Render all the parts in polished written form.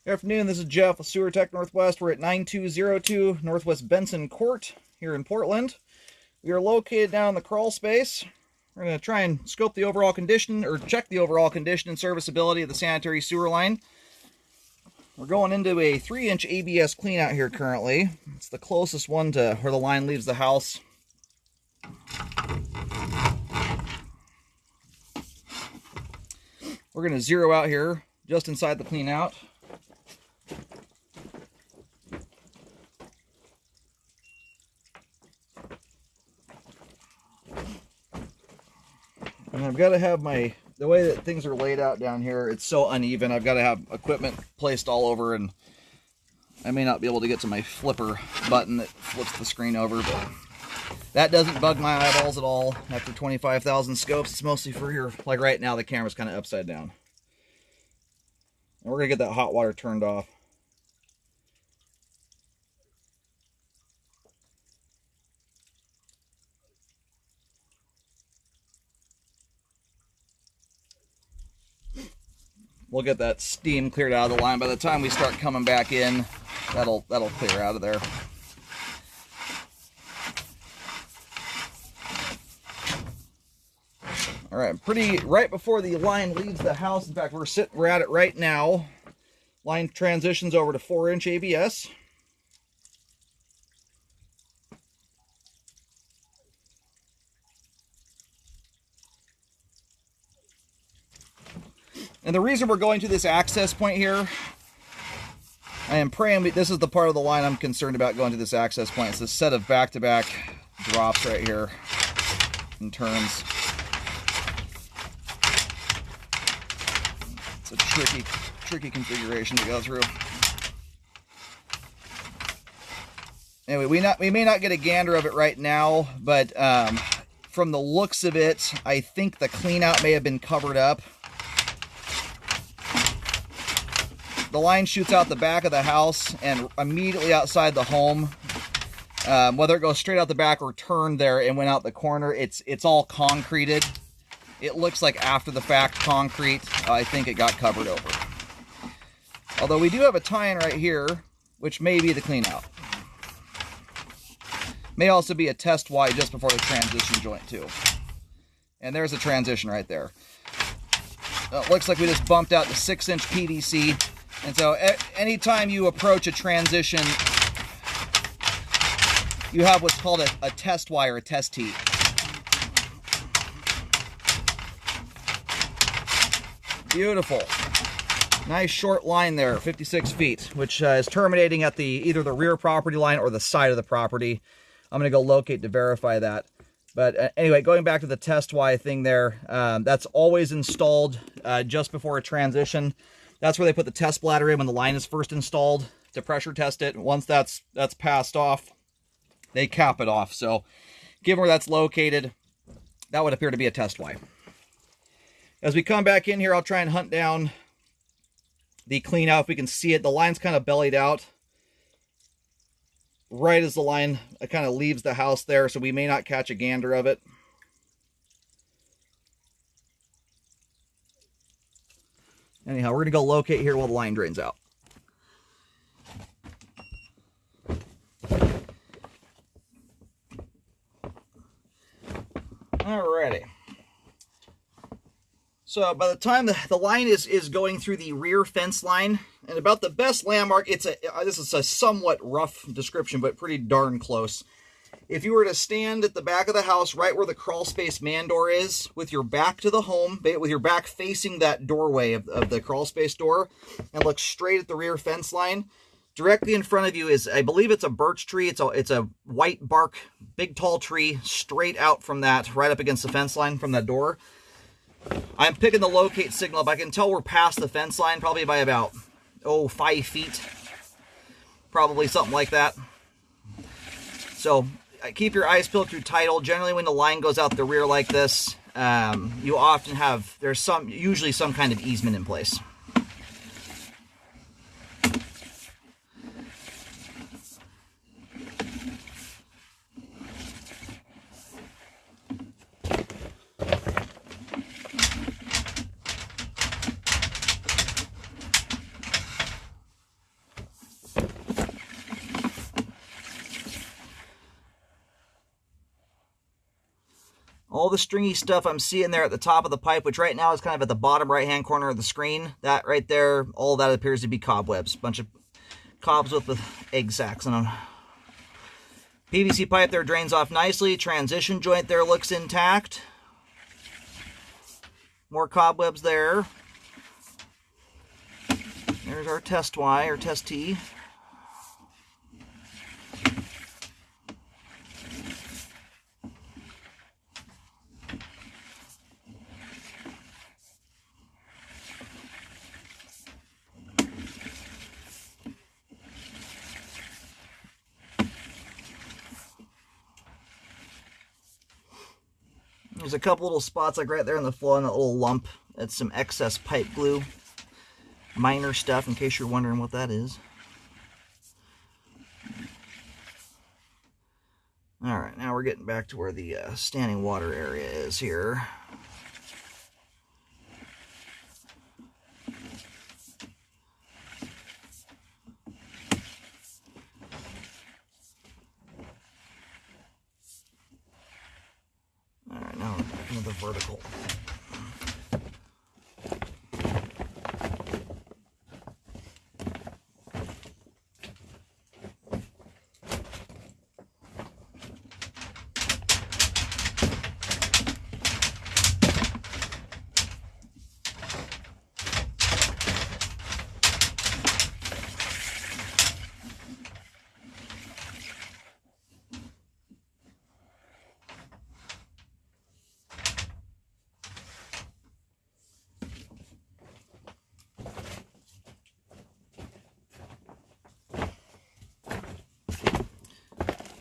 Good afternoon, this is Jeff with Sewer Tech Northwest. We're at 9202 Northwest Benson Court here in Portland. We are located down in the crawl space. We're going to try and scope the overall condition, or check the overall condition and serviceability of the sanitary sewer line. We're going into a 3-inch ABS cleanout here currently. It's the closest one to where the line leaves the house. We're going to zero out here just inside the cleanout. And I've got to have the way that things are laid out down here, it's so uneven. I've got to have equipment placed all over, and I may not be able to get to my flipper button that flips the screen over, but that doesn't bug my eyeballs at all. After 25,000 scopes, it's mostly for here. Like right now, the camera's kind of upside down. And we're going to get that hot water turned off. We'll get that steam cleared out of the line. By the time we start coming back in, that'll clear out of there. All right, right before the line leaves the house. In fact, we're at it right now. Line transitions over to 4-inch ABS. And the reason we're going to this access point here, I am praying this is the part of the line I'm concerned about going to this access point. It's this set of back-to-back drops right here and turns. It's a tricky configuration to go through. Anyway, we may not get a gander of it right now, but from the looks of it, I think the cleanout may have been covered up. The line shoots out the back of the house and immediately outside the home. Whether it goes straight out the back or turned there and went out the corner, it's all concreted. It looks like after the fact concrete. I think it got covered over. Although we do have a tie-in right here, which may be the cleanout. May also be a test Y just before the transition joint too. And there's a transition right there. It looks like we just bumped out the 6-inch PVC. And so anytime you approach a transition, you have what's called a test wire, a test heat. Beautiful. Nice short line there, 56 feet, which is terminating at either the rear property line or the side of the property. I'm going to go locate to verify that. But anyway, going back to the test Y thing there, that's always installed just before a transition. That's where they put the test bladder in when the line is first installed to pressure test it. Once that's passed off, they cap it off. So given where that's located, that would appear to be a test Y. As we come back in here, I'll try and hunt down the clean out if we can see it. The line's kind of bellied out right as the line kind of leaves the house there, so we may not catch a gander of it. Anyhow, we're going to go locate here while the line drains out. Alrighty. So by the time the line is going through the rear fence line, and about the best landmark, this is a somewhat rough description, but pretty darn close. If you were to stand at the back of the house, right where the crawl space man door is, with your back to the home, with your back facing that doorway of the crawl space door, and look straight at the rear fence line, directly in front of you is, I believe it's a birch tree. It's a white bark, big tall tree, straight out from that, right up against the fence line from that door. I'm picking the locate signal up. I can tell we're past the fence line, probably by about, 5 feet. Probably something like that. So keep your eyes peeled through title. Generally, when the line goes out the rear like this, you often have, usually some kind of easement in place. All the stringy stuff I'm seeing there at the top of the pipe, which right now is kind of at the bottom right-hand corner of the screen, that right there, all that appears to be cobwebs. Bunch of cobwebs with egg sacs in them. PVC pipe there drains off nicely. Transition joint there looks intact. More cobwebs there. There's our test Y, or test T. There's a couple little spots like right there in the flow and that little lump. That's some excess pipe glue. Minor stuff, in case you're wondering what that is. Alright, now we're getting back to where the standing water area is here. Alright, now we're back into the vertical.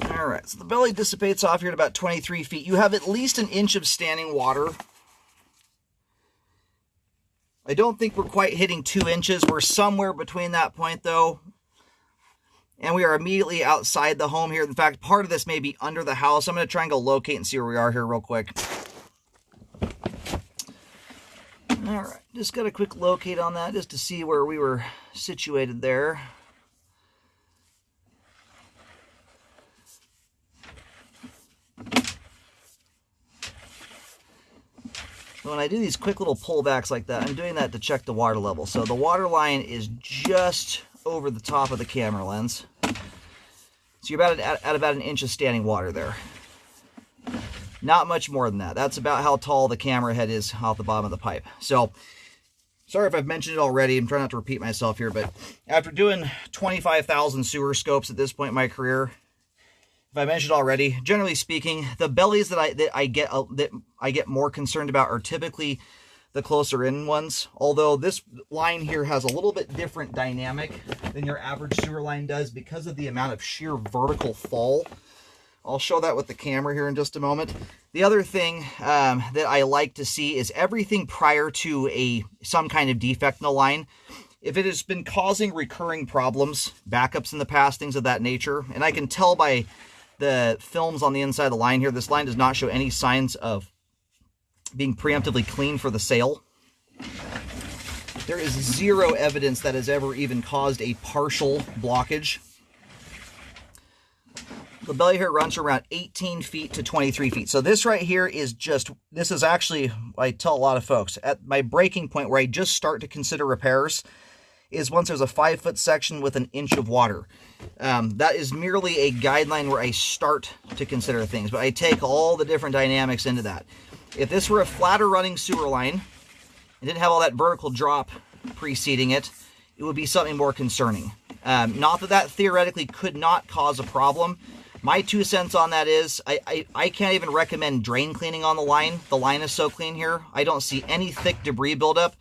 Alright, so the belly dissipates off here at about 23 feet. You have at least an inch of standing water. I don't think we're quite hitting 2 inches. We're somewhere between that point, though. And we are immediately outside the home here. In fact, part of this may be under the house. I'm going to try and go locate and see where we are here real quick. Alright, just got a quick locate on that just to see where we were situated there. When I do these quick little pullbacks like that, I'm doing that to check the water level. So the water line is just over the top of the camera lens. So you're at about an inch of standing water there. Not much more than that. That's about how tall the camera head is off the bottom of the pipe. So, sorry if I've mentioned it already. I'm trying not to repeat myself here, but after doing 25,000 sewer scopes at this point in my career, if I mentioned already, generally speaking, the bellies that I get more concerned about are typically the closer in ones. Although this line here has a little bit different dynamic than your average sewer line does because of the amount of sheer vertical fall. I'll show that with the camera here in just a moment. The other thing that I like to see is everything prior to some kind of defect in the line. If it has been causing recurring problems, backups in the past, things of that nature, and I can tell by the films on the inside of the line here, this line does not show any signs of being preemptively cleaned for the sale. There is zero evidence that has ever even caused a partial blockage. The belly here runs from around 18 feet to 23 feet. So this right here is this is actually, I tell a lot of folks, at my breaking point where I just start to consider repairs is once there's a 5-foot section with an inch of water. That is merely a guideline where I start to consider things, but I take all the different dynamics into that. If this were a flatter running sewer line and didn't have all that vertical drop preceding it, it would be something more concerning. Not that that theoretically could not cause a problem. My 2 cents on that is I can't even recommend drain cleaning on the line. The line is so clean here. I don't see any thick debris buildup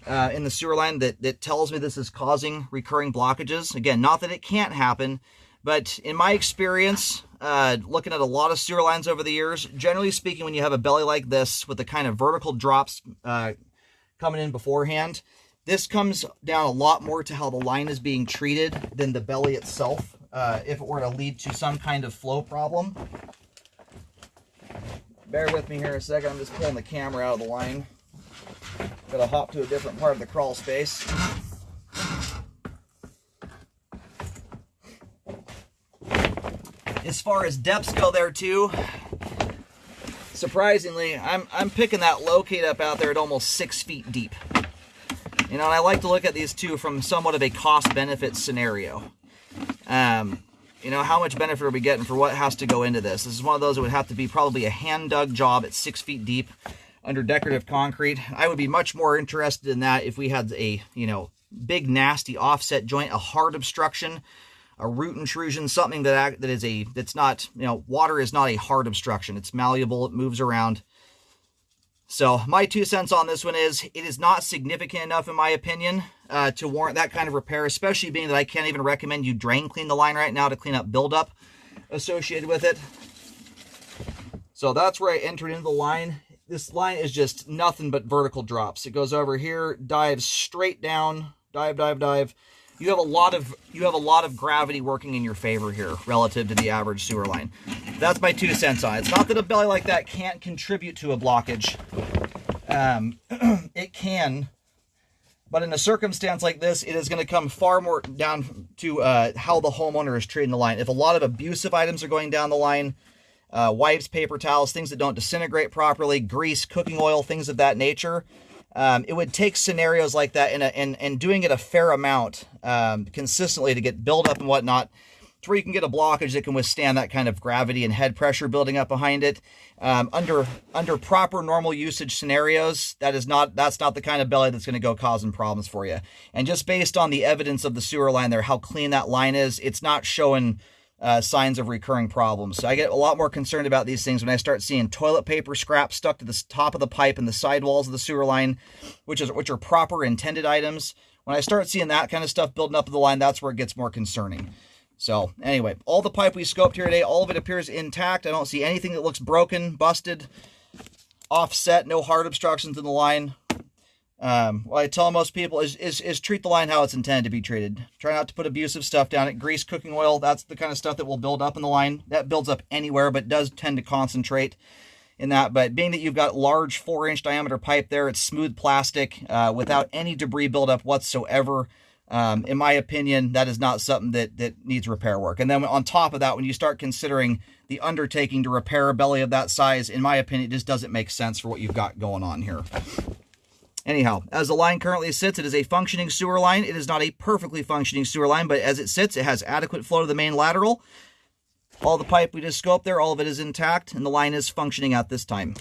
in the sewer line that tells me this is causing recurring blockages. Again, not that it can't happen, but in my experience, looking at a lot of sewer lines over the years, generally speaking, when you have a belly like this with the kind of vertical drops coming in beforehand, this comes down a lot more to how the line is being treated than the belly itself, if it were to lead to some kind of flow problem. Bear with me here a second, I'm just pulling the camera out of the line. Gotta hop to a different part of the crawl space. As far as depths go there too, surprisingly, I'm picking that locate up out there at almost 6 feet deep. You know, and I like to look at these two from somewhat of a cost-benefit scenario. You know, how much benefit are we getting for what has to go into this? This is one of those that would have to be probably a hand-dug job at 6 feet deep under decorative concrete. I would be much more interested in that if we had a, you know, big nasty offset joint, a hard obstruction, a root intrusion, something that's not, you know, water is not a hard obstruction. It's malleable, it moves around. So my 2 cents on this one is, it is not significant enough, in my opinion, to warrant that kind of repair, especially being that I can't even recommend you drain clean the line right now to clean up buildup associated with it. So that's where I entered into the line. This line is just nothing but vertical drops. It goes over here, dives straight down, dive, dive, dive. You have a lot of gravity working in your favor here relative to the average sewer line. That's my 2 cents on it. It's not that a belly like that can't contribute to a blockage. It can, but in a circumstance like this, it is going to come far more down to how the homeowner is treating the line. If a lot of abusive items are going down the line, wipes, paper towels, things that don't disintegrate properly, grease, cooking oil, things of that nature, it would take scenarios like that and doing it a fair amount consistently to get buildup and whatnot, to where you can get a blockage that can withstand that kind of gravity and head pressure building up behind it. Under proper normal usage scenarios, that's not the kind of belly that's going to go causing problems for you. And just based on the evidence of the sewer line there, how clean that line is, it's not showing signs of recurring problems. So I get a lot more concerned about these things when I start seeing toilet paper scraps stuck to the top of the pipe and the sidewalls of the sewer line, which are proper intended items. When I start seeing that kind of stuff building up the line, that's where it gets more concerning. So anyway, all the pipe we scoped here today, all of it appears intact. I don't see anything that looks broken, busted, offset, no hard obstructions in the line. What I tell most people is treat the line how it's intended to be treated. Try not to put abusive stuff down it. Grease, cooking oil, that's the kind of stuff that will build up in the line. That builds up anywhere, but does tend to concentrate in that. But being that you've got large 4-inch diameter pipe there, it's smooth plastic without any debris buildup whatsoever. In my opinion, that is not something that needs repair work. And then on top of that, when you start considering the undertaking to repair a belly of that size, in my opinion, it just doesn't make sense for what you've got going on here. Anyhow, as the line currently sits, it is a functioning sewer line. It is not a perfectly functioning sewer line, but as it sits, it has adequate flow to the main lateral. All the pipe we just scoped there, all of it is intact, and the line is functioning at this time.